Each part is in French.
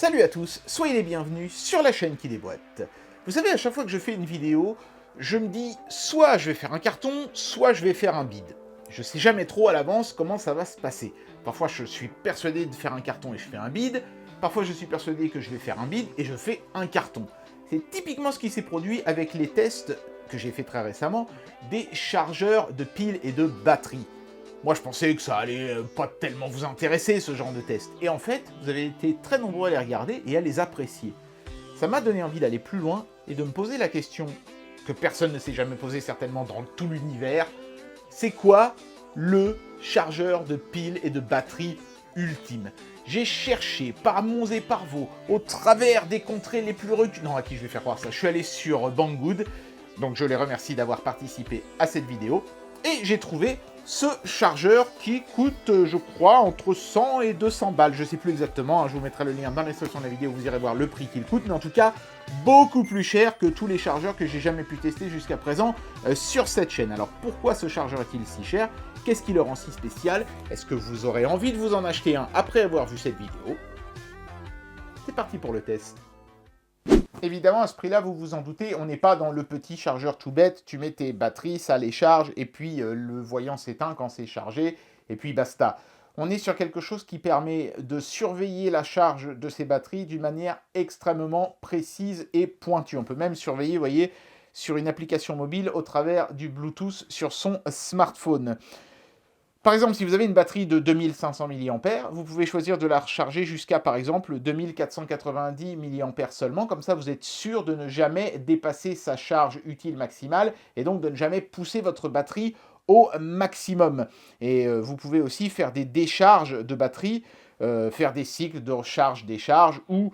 Salut à tous, soyez les bienvenus sur la chaîne qui déboîte. Vous savez, à chaque fois que je fais une vidéo, je me dis soit je vais faire un carton, soit je vais faire un bide. Je sais jamais trop à l'avance comment ça va se passer. Parfois je suis persuadé de faire un carton et je fais un bide, parfois je suis persuadé que je vais faire un bide et je fais un carton. C'est typiquement ce qui s'est produit avec les tests que j'ai fait très récemment des chargeurs de piles et de batteries. Moi, je pensais que ça allait pas tellement vous intéresser, ce genre de test. Et en fait, vous avez été très nombreux à les regarder et à les apprécier. Ça m'a donné envie d'aller plus loin et de me poser la question que personne ne s'est jamais posée certainement dans tout l'univers. C'est quoi le chargeur de piles et de batteries ultime? J'ai cherché par monts et par vaux, au travers des contrées les plus reculées. Non, à qui je vais faire croire ça? Je suis allé sur Banggood, donc je les remercie d'avoir participé à cette vidéo. Et j'ai trouvé ce chargeur qui coûte, je crois, entre 100 et 200 balles. Je sais plus exactement, hein, je vous mettrai le lien dans la description de la vidéo, vous irez voir le prix qu'il coûte. Mais en tout cas, beaucoup plus cher que tous les chargeurs que j'ai jamais pu tester jusqu'à présent sur cette chaîne. Alors pourquoi ce chargeur est-il si cher? Qu'est-ce qui le rend si spécial? Est-ce que vous aurez envie de vous en acheter un après avoir vu cette vidéo? C'est parti pour le test. Évidemment, à ce prix-là, vous vous en doutez, on n'est pas dans le petit chargeur tout bête, tu mets tes batteries, ça les charge, et puis le voyant s'éteint quand c'est chargé, et puis basta. On est sur quelque chose qui permet de surveiller la charge de ces batteries d'une manière extrêmement précise et pointue. On peut même surveiller, vous voyez, sur une application mobile au travers du Bluetooth sur son smartphone. Par exemple, si vous avez une batterie de 2500 mAh, vous pouvez choisir de la recharger jusqu'à, par exemple, 2490 mAh seulement. Comme ça, vous êtes sûr de ne jamais dépasser sa charge utile maximale et donc de ne jamais pousser votre batterie au maximum. Et vous pouvez aussi faire des décharges de batterie, faire des cycles de recharge-décharge ou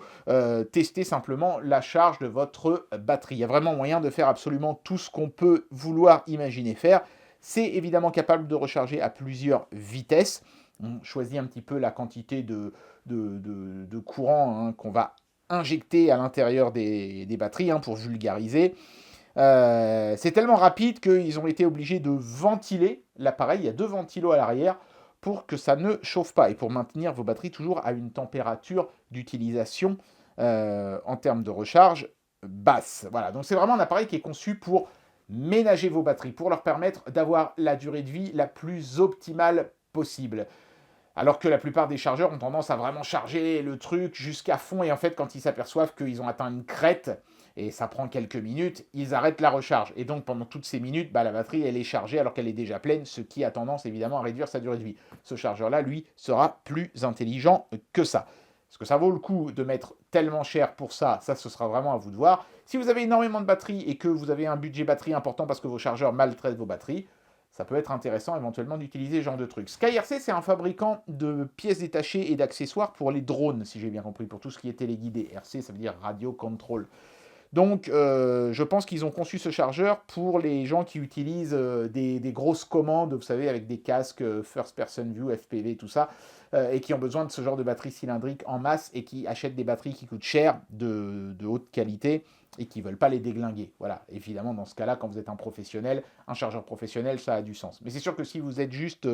tester simplement la charge de votre batterie. Il y a vraiment moyen de faire absolument tout ce qu'on peut vouloir imaginer faire. C'est évidemment capable de recharger à plusieurs vitesses. On choisit un petit peu la quantité de courant qu'on va injecter à l'intérieur des batteries pour vulgariser. C'est tellement rapide qu'ils ont été obligés de ventiler l'appareil. Il y a 2 ventilos à l'arrière pour que ça ne chauffe pas et pour maintenir vos batteries toujours à une température d'utilisation en termes de recharge basse. Voilà, donc c'est vraiment un appareil qui est conçu pour ménager vos batteries, pour leur permettre d'avoir la durée de vie la plus optimale possible. Alors que la plupart des chargeurs ont tendance à vraiment charger le truc jusqu'à fond, et en fait, quand ils s'aperçoivent qu'ils ont atteint une crête, et ça prend quelques minutes, ils arrêtent la recharge. Et donc, pendant toutes ces minutes, la batterie, elle est chargée alors qu'elle est déjà pleine, ce qui a tendance, évidemment, à réduire sa durée de vie. Ce chargeur-là, lui, sera plus intelligent que ça. Est-ce que ça vaut le coup de mettre tellement cher pour ça? Ça, ce sera vraiment à vous de voir. Si vous avez énormément de batteries et que vous avez un budget batterie important parce que vos chargeurs maltraitent vos batteries, ça peut être intéressant éventuellement d'utiliser ce genre de truc. SkyRC, c'est un fabricant de pièces détachées et d'accessoires pour les drones, si j'ai bien compris, pour tout ce qui est téléguidé. RC, ça veut dire Radio Control. Donc, je pense qu'ils ont conçu ce chargeur pour les gens qui utilisent des grosses commandes, vous savez, avec des casques First Person View, FPV, tout ça, et qui ont besoin de ce genre de batterie cylindrique en masse et qui achètent des batteries qui coûtent cher, de haute qualité, et qui ne veulent pas les déglinguer. Voilà, évidemment, dans ce cas-là, quand vous êtes un professionnel, un chargeur professionnel, ça a du sens. Mais c'est sûr que si vous êtes juste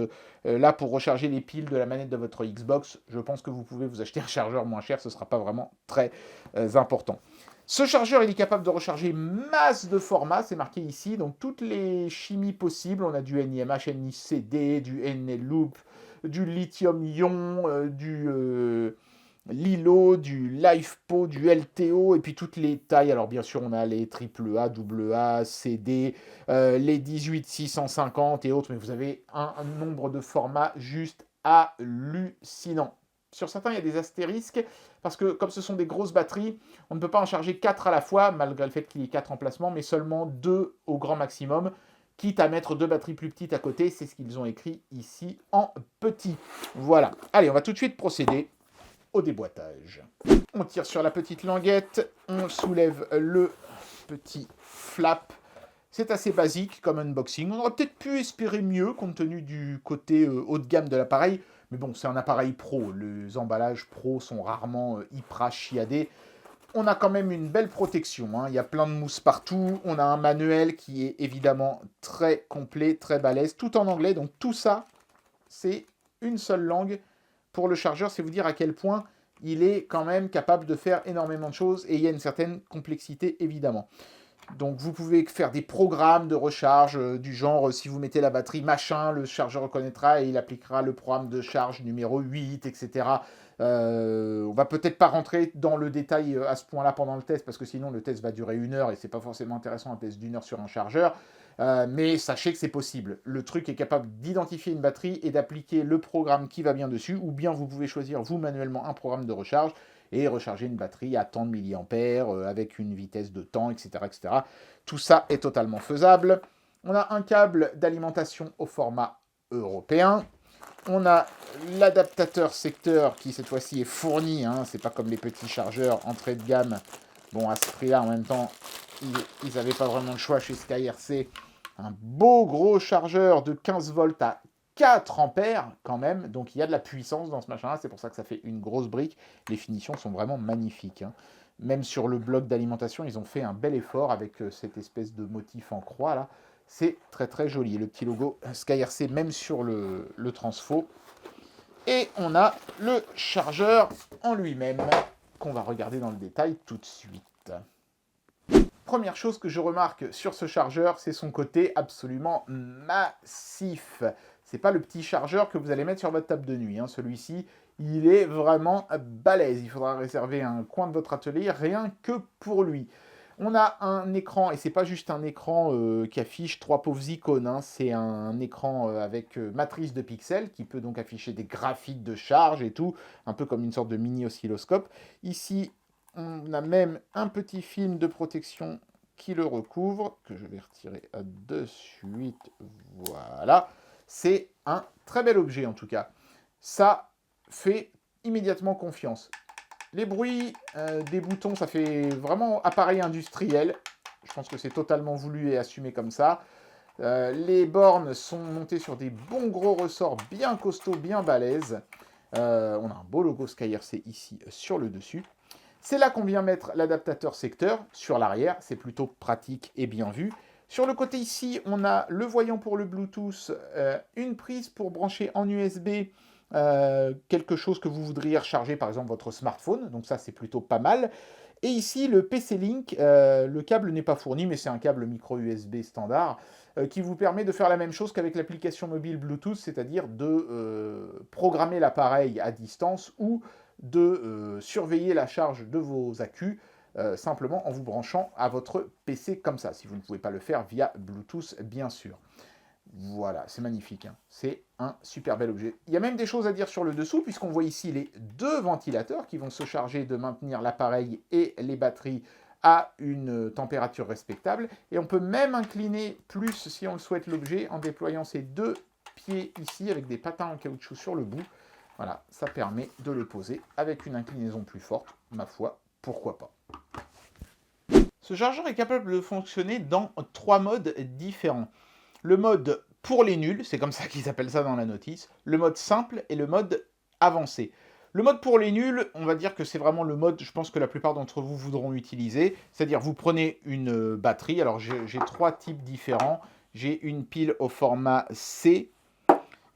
là pour recharger les piles de la manette de votre Xbox, je pense que vous pouvez vous acheter un chargeur moins cher, ce ne sera pas vraiment très important. Ce chargeur, il est capable de recharger masse de formats, c'est marqué ici, donc toutes les chimies possibles. On a du NiMH, NiCd, du NLoop, du lithium-ion, du LiLo, du LiFePO, du LTO, et puis toutes les tailles. Alors bien sûr, on a les AAA, AA, CD, les 18650 et autres, mais vous avez un nombre de formats juste hallucinant. Sur certains, il y a des astérisques, parce que comme ce sont des grosses batteries, on ne peut pas en charger 4 à la fois, malgré le fait qu'il y ait 4 emplacements, mais seulement 2 au grand maximum, quitte à mettre 2 batteries plus petites à côté, c'est ce qu'ils ont écrit ici en petit. Voilà. Allez, on va tout de suite procéder au déboîtage. On tire sur la petite languette, on soulève le petit flap. C'est assez basique comme unboxing. On aurait peut-être pu espérer mieux compte tenu du côté haut de gamme de l'appareil. Mais bon, c'est un appareil pro. Les emballages pro sont rarement hyper chiadés. On a quand même une belle protection. Il y a plein de mousse partout. On a un manuel qui est évidemment très complet, très balèze, tout en anglais. Donc tout ça, c'est une seule langue pour le chargeur. C'est vous dire à quel point il est quand même capable de faire énormément de choses et il y a une certaine complexité évidemment. Donc vous pouvez faire des programmes de recharge du genre si vous mettez la batterie machin, le chargeur reconnaîtra et il appliquera le programme de charge numéro 8, etc. On va peut-être pas rentrer dans le détail à ce point-là pendant le test parce que sinon le test va durer 1 heure et c'est pas forcément intéressant un test d'1 heure sur un chargeur. Mais sachez que c'est possible. Le truc est capable d'identifier une batterie et d'appliquer le programme qui va bien dessus, ou bien vous pouvez choisir vous manuellement un programme de recharge et recharger une batterie à tant de milliampères avec une vitesse de temps, etc., etc. Tout ça est totalement faisable. On a un câble d'alimentation au format européen. On a l'adaptateur secteur qui cette fois-ci est fourni, hein, c'est pas comme les petits chargeurs entrée de gamme. Bon, à ce prix-là, en même temps, ils n'avaient pas vraiment le choix chez SkyRC. Un beau gros chargeur de 15 volts à 4 ampères quand même, donc il y a de la puissance dans ce machin-là, c'est pour ça que ça fait une grosse brique. Les finitions sont vraiment magnifiques, hein. Même sur le bloc d'alimentation, ils ont fait un bel effort avec cette espèce de motif en croix là. C'est très très joli. Le petit logo SkyRC même sur le transfo. Et on a le chargeur en lui-même qu'on va regarder dans le détail tout de suite. Première chose que je remarque sur ce chargeur, c'est son côté absolument massif. C'est pas le petit chargeur que vous allez mettre sur votre table de nuit, hein. Celui-ci, il est vraiment balèze. Il faudra réserver un coin de votre atelier rien que pour lui. On a un écran, et c'est pas juste un écran qui affiche 3 pauvres icônes, hein. C'est un écran avec matrice de pixels qui peut donc afficher des graphiques de charge et tout, un peu comme une sorte de mini oscilloscope. Ici, on a même un petit film de protection qui le recouvre, que je vais retirer de suite. Voilà. C'est un très bel objet en tout cas. Ça fait immédiatement confiance. Les bruits des boutons, ça fait vraiment appareil industriel. Je pense que c'est totalement voulu et assumé comme ça. Les bornes sont montées sur des bons gros ressorts bien costauds, bien balèzes. On a un beau logo SkyRC ici sur le dessus. C'est là qu'on vient mettre l'adaptateur secteur sur l'arrière. C'est plutôt pratique et bien vu. Sur le côté ici, on a le voyant pour le Bluetooth, une prise pour brancher en USB quelque chose que vous voudriez recharger, par exemple votre smartphone. Donc ça, c'est plutôt pas mal. Et ici, le PC Link, le câble n'est pas fourni, mais c'est un câble micro USB standard qui vous permet de faire la même chose qu'avec l'application mobile Bluetooth, c'est-à-dire de programmer l'appareil à distance ou de surveiller la charge de vos accus simplement en vous branchant à votre PC comme ça, si vous ne pouvez pas le faire via Bluetooth, bien sûr. Voilà, c'est magnifique, hein. C'est un super bel objet. Il y a même des choses à dire sur le dessous, puisqu'on voit ici les 2 ventilateurs qui vont se charger de maintenir l'appareil et les batteries à une température respectable. Et on peut même incliner plus, si on le souhaite, l'objet en déployant ces 2 pieds ici avec des patins en caoutchouc sur le bout. Voilà, ça permet de le poser avec une inclinaison plus forte, ma foi, pourquoi pas. Ce chargeur est capable de fonctionner dans 3 modes différents. Le mode pour les nuls, c'est comme ça qu'ils appellent ça dans la notice, le mode simple et le mode avancé. Le mode pour les nuls, on va dire que c'est vraiment le mode, je pense que la plupart d'entre vous voudront utiliser, c'est-à-dire vous prenez une batterie, alors j'ai 3 types différents, j'ai une pile au format C,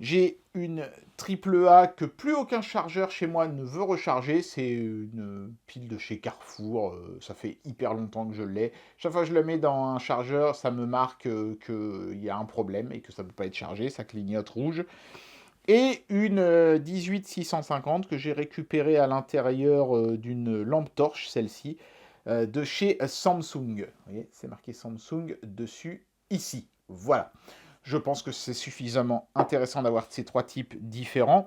j'ai une AAA que plus aucun chargeur chez moi ne veut recharger. C'est une pile de chez Carrefour. Ça fait hyper longtemps que je l'ai. Chaque fois que je la mets dans un chargeur, ça me marque qu'il y a un problème et que ça ne peut pas être chargé. Ça clignote rouge. Et une 18650 que j'ai récupérée à l'intérieur d'une lampe torche, celle-ci, de chez Samsung. Vous voyez, c'est marqué Samsung dessus, ici. Voilà. Je pense que c'est suffisamment intéressant d'avoir ces 3 types différents.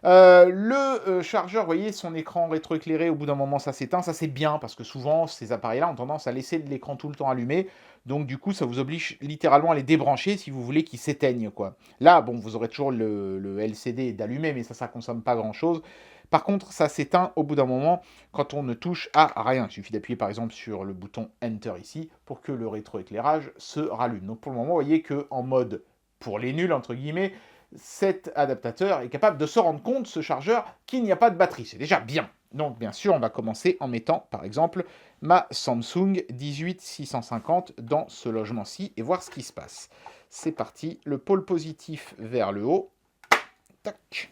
Le chargeur, vous voyez, son écran rétroéclairé, au bout d'un moment, ça s'éteint. Ça, c'est bien, parce que souvent, ces appareils-là ont tendance à laisser l'écran tout le temps allumé. Donc, du coup, ça vous oblige littéralement à les débrancher si vous voulez qu'ils s'éteignent, quoi. Là, bon, vous aurez toujours le LCD d'allumé, mais ça ne consomme pas grand-chose. Par contre, ça s'éteint au bout d'un moment quand on ne touche à rien. Il suffit d'appuyer par exemple sur le bouton Enter ici pour que le rétroéclairage se rallume. Donc pour le moment, vous voyez qu'en mode pour les nuls, entre guillemets, cet adaptateur est capable de se rendre compte, ce chargeur, qu'il n'y a pas de batterie. C'est déjà bien. Donc bien sûr, on va commencer en mettant par exemple ma Samsung 18650 dans ce logement-ci et voir ce qui se passe. C'est parti, le pôle positif vers le haut. Tac.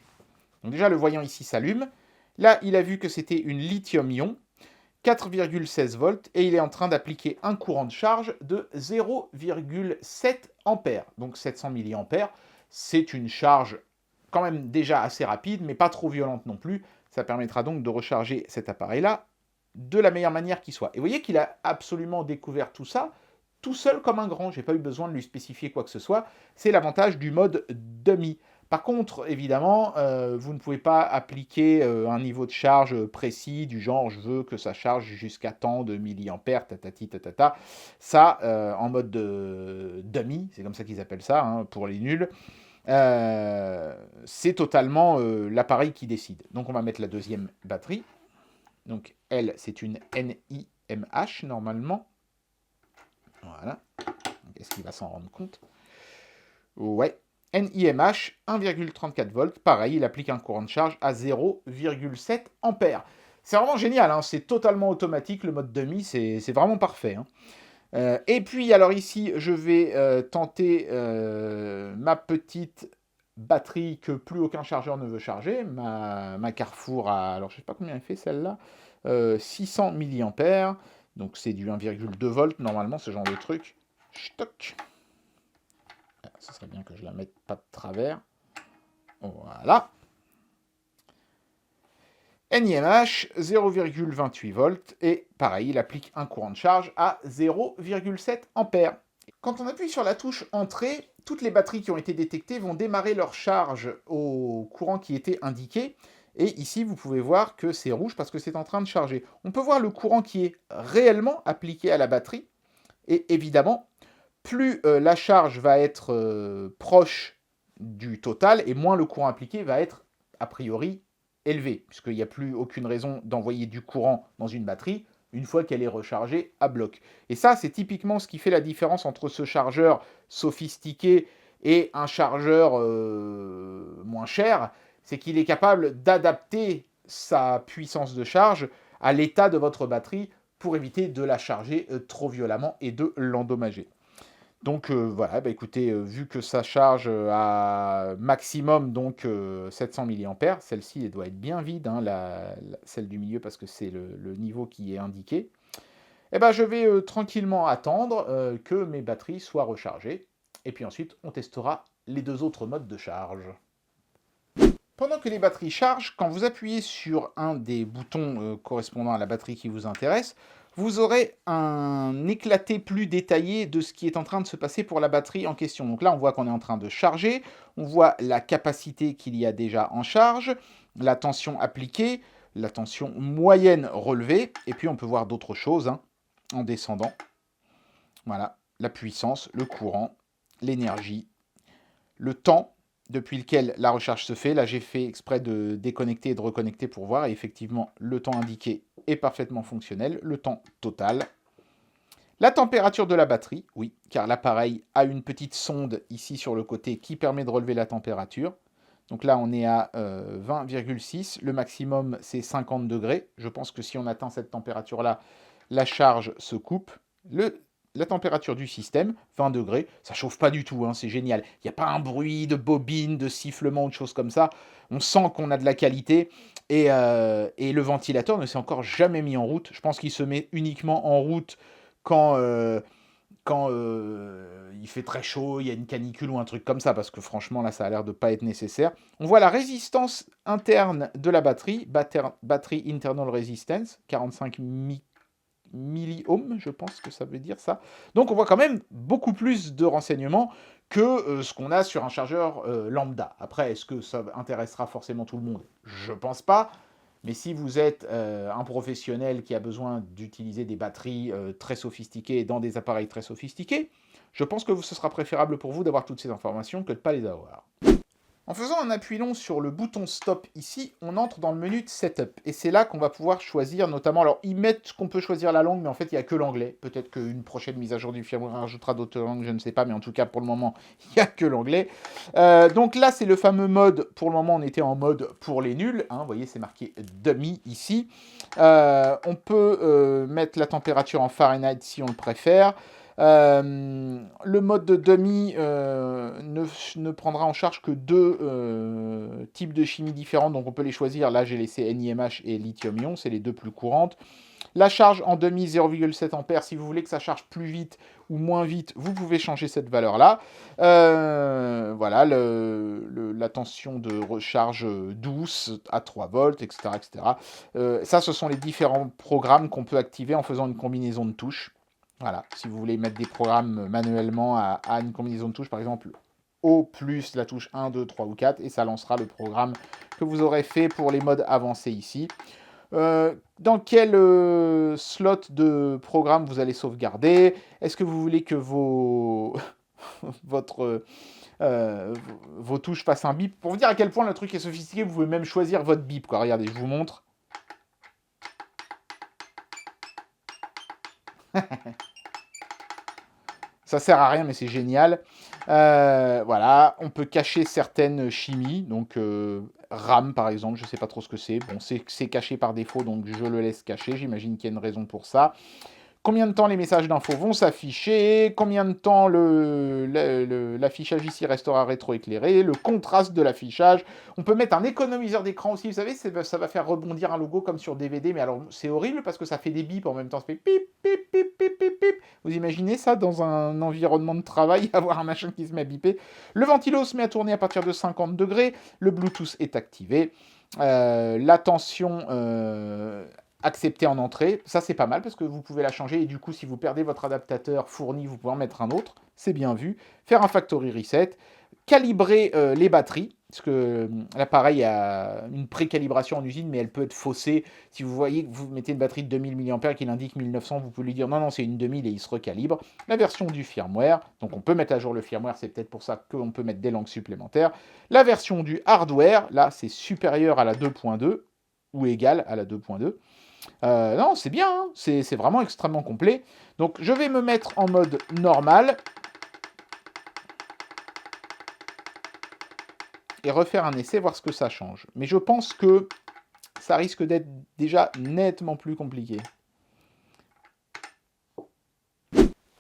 Donc déjà, le voyant ici s'allume. Là, il a vu que c'était une lithium-ion, 4,16 volts, et il est en train d'appliquer un courant de charge de 0,7 ampères. Donc 700 milliampères, c'est une charge quand même déjà assez rapide, mais pas trop violente non plus. Ça permettra donc de recharger cet appareil-là de la meilleure manière qui soit. Et vous voyez qu'il a absolument découvert tout ça, tout seul comme un grand. J'ai pas eu besoin de lui spécifier quoi que ce soit. C'est l'avantage du mode dummy. Par contre, évidemment, vous ne pouvez pas appliquer un niveau de charge précis, du genre je veux que ça charge jusqu'à tant de milliampères, tatati tatata. Ça, en mode dummy, c'est comme ça qu'ils appellent ça, hein, pour les nuls, c'est totalement l'appareil qui décide. Donc on va mettre la deuxième batterie. Donc elle, c'est une NIMH normalement. Voilà. Est-ce qu'il va s'en rendre compte? Ouais. NIMH, 1,34 volts. Pareil, il applique un courant de charge à 0,7 ampères. C'est vraiment génial, hein, c'est totalement automatique, le mode dummy, c'est vraiment parfait. Hein. Et puis, alors ici, je vais tenter ma petite batterie que plus aucun chargeur ne veut charger, ma Carrefour à, alors je sais pas combien elle fait celle-là, 600 milliampères, donc c'est du 1,2 volts normalement, ce genre de truc. Stock. Ce serait bien que je la mette pas de travers. Voilà. NIMH, 0,28 volts, et pareil, il applique un courant de charge à 0,7 ampères. Quand on appuie sur la touche Entrée, toutes les batteries qui ont été détectées vont démarrer leur charge au courant qui était indiqué, et ici vous pouvez voir que c'est rouge parce que c'est en train de charger. On peut voir le courant qui est réellement appliqué à la batterie, et évidemment, plus la charge va être proche du total, et moins le courant appliqué va être, a priori, élevé, puisqu'il n'y a plus aucune raison d'envoyer du courant dans une batterie une fois qu'elle est rechargée à bloc. Et ça, c'est typiquement ce qui fait la différence entre ce chargeur sophistiqué et un chargeur moins cher, c'est qu'il est capable d'adapter sa puissance de charge à l'état de votre batterie pour éviter de la charger trop violemment et de l'endommager. Donc voilà, bah écoutez, vu que ça charge à maximum donc 700 milliampères, celle-ci elle doit être bien vide, hein, celle du milieu parce que c'est le niveau qui est indiqué, et ben je vais tranquillement attendre que mes batteries soient rechargées, et puis ensuite on testera les deux autres modes de charge. Pendant que les batteries chargent, quand vous appuyez sur un des boutons correspondant à la batterie qui vous intéresse, vous aurez un éclaté plus détaillé de ce qui est en train de se passer pour la batterie en question. Donc là, on voit qu'on est en train de charger, on voit la capacité qu'il y a déjà en charge, la tension appliquée, la tension moyenne relevée, et puis on peut voir d'autres choses hein, en descendant. Voilà, la puissance, le courant, l'énergie, le temps depuis lequel la recharge se fait. Là, j'ai fait exprès de déconnecter et de reconnecter pour voir. Et effectivement, le temps indiqué est parfaitement fonctionnel. Le temps total. La température de la batterie, oui, car l'appareil a une petite sonde ici sur le côté qui permet de relever la température. Donc là, on est à 20,6. Le maximum, c'est 50 degrés. Je pense que si on atteint cette température-là, la charge se coupe. La température du système, 20 degrés, ça chauffe pas du tout, hein, c'est génial. Il n'y a pas un bruit de bobine, de sifflement ou de choses comme ça. On sent qu'on a de la qualité. Et le ventilateur ne s'est encore jamais mis en route. Je pense qu'il se met uniquement en route quand il fait très chaud, il y a une canicule ou un truc comme ça, parce que franchement, là, ça a l'air de pas être nécessaire. On voit la résistance interne de la batterie, battery internal resistance, 45 milliohms, je pense que ça veut dire ça. Donc on voit quand même beaucoup plus de renseignements que ce qu'on a sur un chargeur lambda. Après, est-ce que ça intéressera forcément tout le monde? Je pense pas. Mais si vous êtes un professionnel qui a besoin d'utiliser des batteries très sophistiquées dans des appareils très sophistiqués, je pense que ce sera préférable pour vous d'avoir toutes ces informations que de ne pas les avoir. En faisant un appui long sur le bouton Stop ici, on entre dans le menu de Setup. Et c'est là qu'on va pouvoir choisir notamment... Alors, ils mettent qu'on peut choisir la langue, mais en fait, il n'y a que l'anglais. Peut-être qu'une prochaine mise à jour du firmware rajoutera d'autres langues, je ne sais pas. Mais en tout cas, pour le moment, il n'y a que l'anglais. Donc là, c'est le fameux mode... Pour le moment, on était en mode pour les nuls. Hein, vous voyez, c'est marqué Dummy ici. On peut mettre la température en Fahrenheit si on le préfère. Le mode de dummy ne prendra en charge que deux types de chimie différentes, donc on peut les choisir. Là, j'ai laissé NiMH et lithium-ion, c'est les deux plus courantes. La charge en demi 0,7 A, si vous voulez que ça charge plus vite ou moins vite, vous pouvez changer cette valeur-là. Voilà, la tension de recharge douce à 3 volts, etc. etc. Ça, ce sont les différents programmes qu'on peut activer en faisant une combinaison de touches. Voilà, si vous voulez mettre des programmes manuellement à une combinaison de touches, par exemple O plus la touche 1, 2, 3 ou 4, et ça lancera le programme que vous aurez fait pour les modes avancés ici. Dans quel slot de programme vous allez sauvegarder? Est-ce que vous voulez que vos touches fassent un bip? Pour vous dire à quel point le truc est sophistiqué, vous pouvez même choisir votre bip, quoi. Regardez, je vous montre. Ça sert à rien, mais c'est génial. Voilà, on peut cacher certaines chimies, donc RAM par exemple, je ne sais pas trop ce que c'est. Bon, c'est caché par défaut, donc je le laisse caché. J'imagine qu'il y a une raison pour ça. Combien de temps les messages d'info vont s'afficher? Combien de temps l'affichage ici restera rétroéclairé? Le contraste de l'affichage. On peut mettre un économiseur d'écran aussi, vous savez, ça va faire rebondir un logo comme sur DVD, mais alors c'est horrible parce que ça fait des bips en même temps, ça fait pip, pip, pip, pip, pip, pip. Vous imaginez ça dans un environnement de travail, avoir un machin qui se met à biper? Le ventilo se met à tourner à partir de 50 degrés, le Bluetooth est activé. La tension accepter en entrée, ça c'est pas mal parce que vous pouvez la changer et du coup si vous perdez votre adaptateur fourni, vous pouvez en mettre un autre, c'est bien vu. Faire un factory reset, calibrer les batteries, parce que l'appareil a une pré-calibration en usine mais elle peut être faussée. Si vous voyez que vous mettez une batterie de 2000 mAh et qu'il indique 1900, vous pouvez lui dire non c'est une 2000 et il se recalibre. La version du firmware, donc on peut mettre à jour le firmware, c'est peut-être pour ça qu'on peut mettre des langues supplémentaires. La version du hardware, là c'est supérieur à la 2.2 ou égal à la 2.2. Non, c'est bien, hein, c'est vraiment extrêmement complet. Donc je vais me mettre en mode normal et refaire un essai, voir ce que ça change. Mais je pense que ça risque d'être déjà nettement plus compliqué.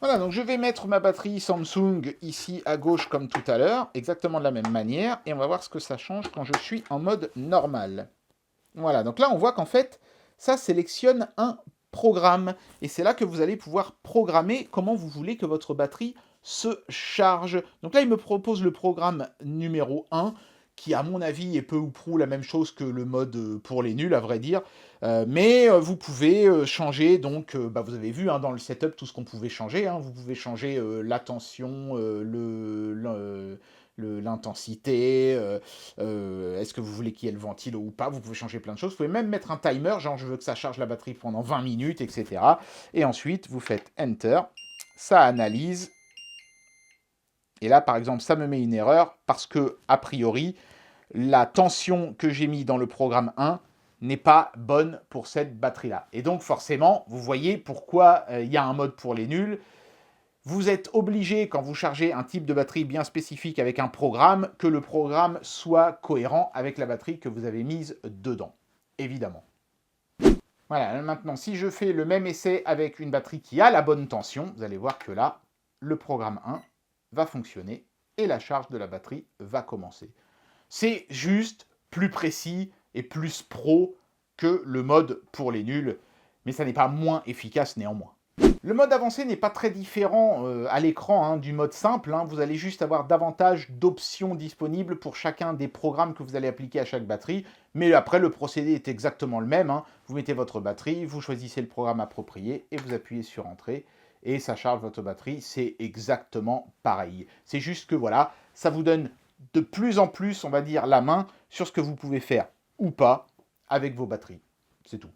Voilà, donc je vais mettre ma batterie Samsung ici à gauche comme tout à l'heure, exactement de la même manière, et on va voir ce que ça change quand je suis en mode normal. Voilà, donc là on voit qu'en fait, ça sélectionne un programme. Et c'est là que vous allez pouvoir programmer comment vous voulez que votre batterie se charge. Donc là, il me propose le programme numéro 1, qui à mon avis est peu ou prou la même chose que le mode pour les nuls, à vrai dire. Mais vous pouvez changer, donc vous avez vu dans le setup tout ce qu'on pouvait changer. Vous pouvez changer la tension, l'intensité, est-ce que vous voulez qu'il y ait le ventilo ou pas, vous pouvez changer plein de choses, vous pouvez même mettre un timer, genre je veux que ça charge la batterie pendant 20 minutes, etc. Et ensuite, vous faites Enter, ça analyse, et là, par exemple, ça me met une erreur, parce que, a priori, la tension que j'ai mis dans le programme 1 n'est pas bonne pour cette batterie-là. Et donc, forcément, vous voyez pourquoi il y a un mode pour les nuls. Vous êtes obligé, quand vous chargez un type de batterie bien spécifique avec un programme, que le programme soit cohérent avec la batterie que vous avez mise dedans, évidemment. Voilà, maintenant, si je fais le même essai avec une batterie qui a la bonne tension, vous allez voir que là, le programme 1 va fonctionner et la charge de la batterie va commencer. C'est juste plus précis et plus pro que le mode pour les nuls, mais ça n'est pas moins efficace néanmoins. Le mode avancé n'est pas très différent à l'écran du mode simple. Vous allez juste avoir davantage d'options disponibles pour chacun des programmes que vous allez appliquer à chaque batterie. Mais après, le procédé est exactement le même. Vous mettez votre batterie, vous choisissez le programme approprié et vous appuyez sur Entrée. Et ça charge votre batterie. C'est exactement pareil. C'est juste que voilà, ça vous donne de plus en plus, on va dire, la main sur ce que vous pouvez faire ou pas avec vos batteries. C'est tout.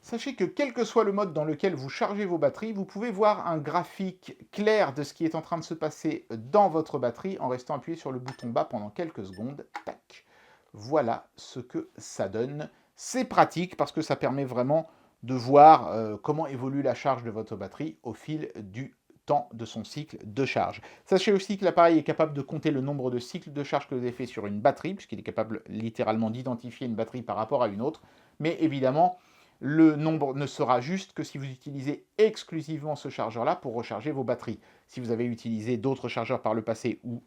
Sachez que quel que soit le mode dans lequel vous chargez vos batteries, vous pouvez voir un graphique clair de ce qui est en train de se passer dans votre batterie en restant appuyé sur le bouton bas pendant quelques secondes. Tac. Voilà ce que ça donne. C'est pratique parce que ça permet vraiment de voir comment évolue la charge de votre batterie au fil du temps de son cycle de charge. Sachez aussi que l'appareil est capable de compter le nombre de cycles de charge que vous avez fait sur une batterie, puisqu'il est capable littéralement d'identifier une batterie par rapport à une autre. Mais évidemment, le nombre ne sera juste que si vous utilisez exclusivement ce chargeur-là pour recharger vos batteries. Si vous avez utilisé d'autres chargeurs par le passé ou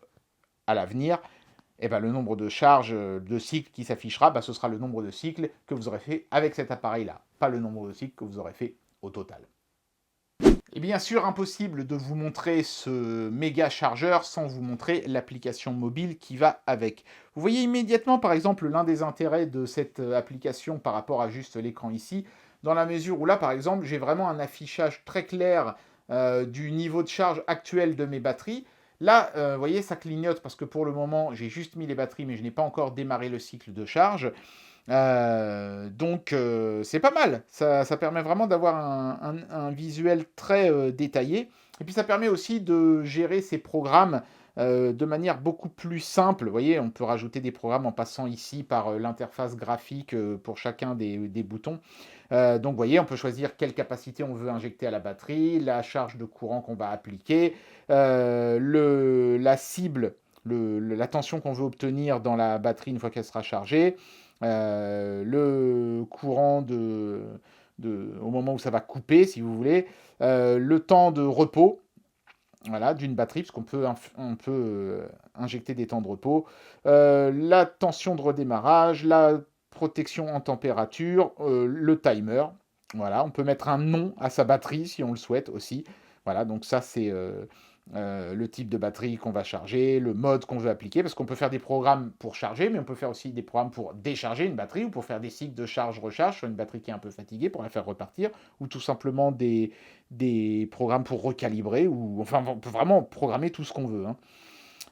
à l'avenir, eh ben, le nombre de charges, de cycles qui s'affichera, ce sera le nombre de cycles que vous aurez fait avec cet appareil-là, pas le nombre de cycles que vous aurez fait au total. Et bien sûr, impossible de vous montrer ce méga chargeur sans vous montrer l'application mobile qui va avec. Vous voyez immédiatement, par exemple, l'un des intérêts de cette application par rapport à juste l'écran ici, dans la mesure où là, par exemple, j'ai vraiment un affichage très clair du niveau de charge actuel de mes batteries. Là, vous voyez, ça clignote parce que pour le moment, j'ai juste mis les batteries, mais je n'ai pas encore démarré le cycle de charge. Donc c'est pas mal, ça permet vraiment d'avoir un visuel très détaillé, et puis ça permet aussi de gérer ces programmes de manière beaucoup plus simple. Vous voyez, on peut rajouter des programmes en passant ici par l'interface graphique pour chacun des boutons. Donc vous voyez, on peut choisir quelle capacité on veut injecter à la batterie, la charge de courant qu'on va appliquer, la cible, la tension qu'on veut obtenir dans la batterie une fois qu'elle sera chargée, le courant au moment où ça va couper, si vous voulez, le temps de repos, voilà, d'une batterie, parce qu'on peut, injecter des temps de repos, la tension de redémarrage, la protection en température, le timer. Voilà, on peut mettre un nom à sa batterie si on le souhaite aussi. Voilà, donc ça c'est le type de batterie qu'on va charger, le mode qu'on veut appliquer, parce qu'on peut faire des programmes pour charger, mais on peut faire aussi des programmes pour décharger une batterie, ou pour faire des cycles de charge-recharge sur une batterie qui est un peu fatiguée, pour la faire repartir, ou tout simplement des programmes pour recalibrer, ou enfin on peut vraiment programmer tout ce qu'on veut, hein.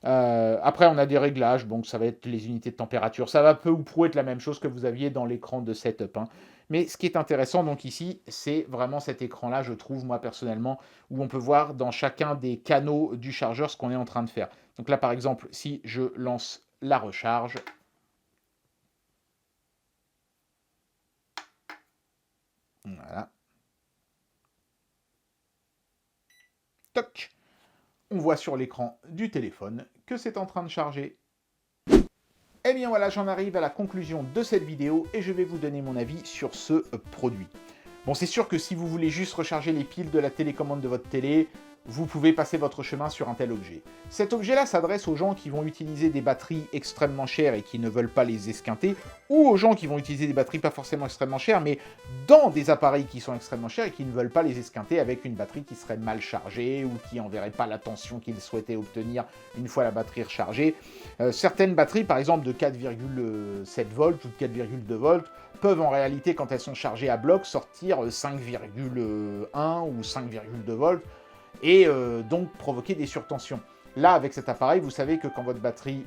Après, on a des réglages, donc ça va être les unités de température. Ça va peu ou prou être la même chose que vous aviez dans l'écran de setup, hein. Mais ce qui est intéressant, donc ici, c'est vraiment cet écran-là, je trouve, moi, personnellement, où on peut voir dans chacun des canaux du chargeur ce qu'on est en train de faire. Donc là, par exemple, si je lance la recharge, voilà. Toc! On voit sur l'écran du téléphone que c'est en train de charger. Et bien voilà, j'en arrive à la conclusion de cette vidéo et je vais vous donner mon avis sur ce produit. Bon, c'est sûr que si vous voulez juste recharger les piles de la télécommande de votre télé, vous pouvez passer votre chemin sur un tel objet. Cet objet-là s'adresse aux gens qui vont utiliser des batteries extrêmement chères et qui ne veulent pas les esquinter, ou aux gens qui vont utiliser des batteries pas forcément extrêmement chères, mais dans des appareils qui sont extrêmement chers et qui ne veulent pas les esquinter avec une batterie qui serait mal chargée ou qui n'enverrait pas la tension qu'ils souhaitaient obtenir une fois la batterie rechargée. Certaines batteries, par exemple de 4,7 volts ou de 4,2 volts, peuvent en réalité, quand elles sont chargées à bloc, sortir 5,1 ou 5,2 volts, et donc provoquer des surtensions. Là, avec cet appareil, vous savez que quand votre batterie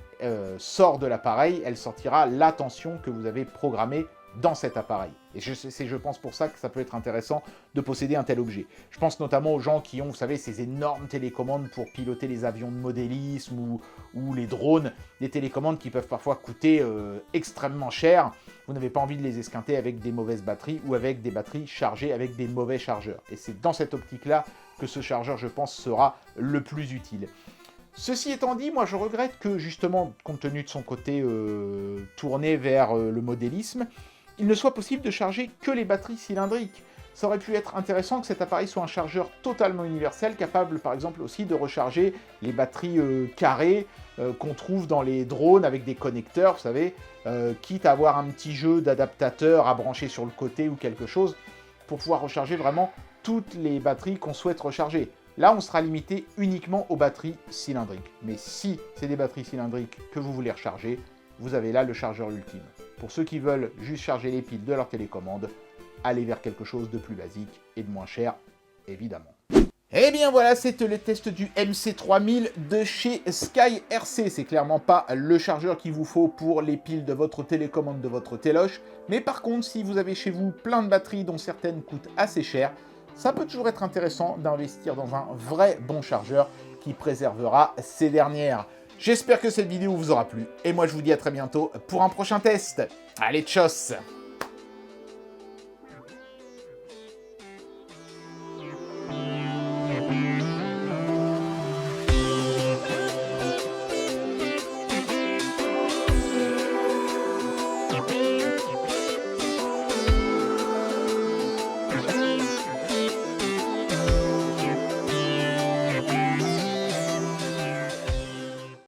sort de l'appareil, elle sortira la tension que vous avez programmée dans cet appareil. Et c'est, je pense, pour ça que ça peut être intéressant de posséder un tel objet. Je pense notamment aux gens qui ont, vous savez, ces énormes télécommandes pour piloter les avions de modélisme ou les drones, des télécommandes qui peuvent parfois coûter extrêmement cher. Vous n'avez pas envie de les esquinter avec des mauvaises batteries ou avec des batteries chargées avec des mauvais chargeurs. Et c'est dans cette optique-là que ce chargeur, je pense, sera le plus utile. Ceci étant dit, moi je regrette que justement, compte tenu de son côté tourné vers le modélisme, il ne soit possible de charger que les batteries cylindriques. Ça aurait pu être intéressant que cet appareil soit un chargeur totalement universel, capable par exemple aussi de recharger les batteries carrées qu'on trouve dans les drones avec des connecteurs, vous savez, quitte à avoir un petit jeu d'adaptateurs à brancher sur le côté ou quelque chose, pour pouvoir recharger vraiment toutes les batteries qu'on souhaite recharger. Là, on sera limité uniquement aux batteries cylindriques. Mais si c'est des batteries cylindriques que vous voulez recharger, vous avez là le chargeur ultime. Pour ceux qui veulent juste charger les piles de leur télécommande, allez vers quelque chose de plus basique et de moins cher, évidemment. Et bien voilà, c'était le test du MC3000 de chez SkyRC. C'est clairement pas le chargeur qu'il vous faut pour les piles de votre télécommande de votre téloche. Mais par contre, si vous avez chez vous plein de batteries dont certaines coûtent assez cher, ça peut toujours être intéressant d'investir dans un vrai bon chargeur qui préservera ces dernières. J'espère que cette vidéo vous aura plu, et moi je vous dis à très bientôt pour un prochain test. Allez, tchuss!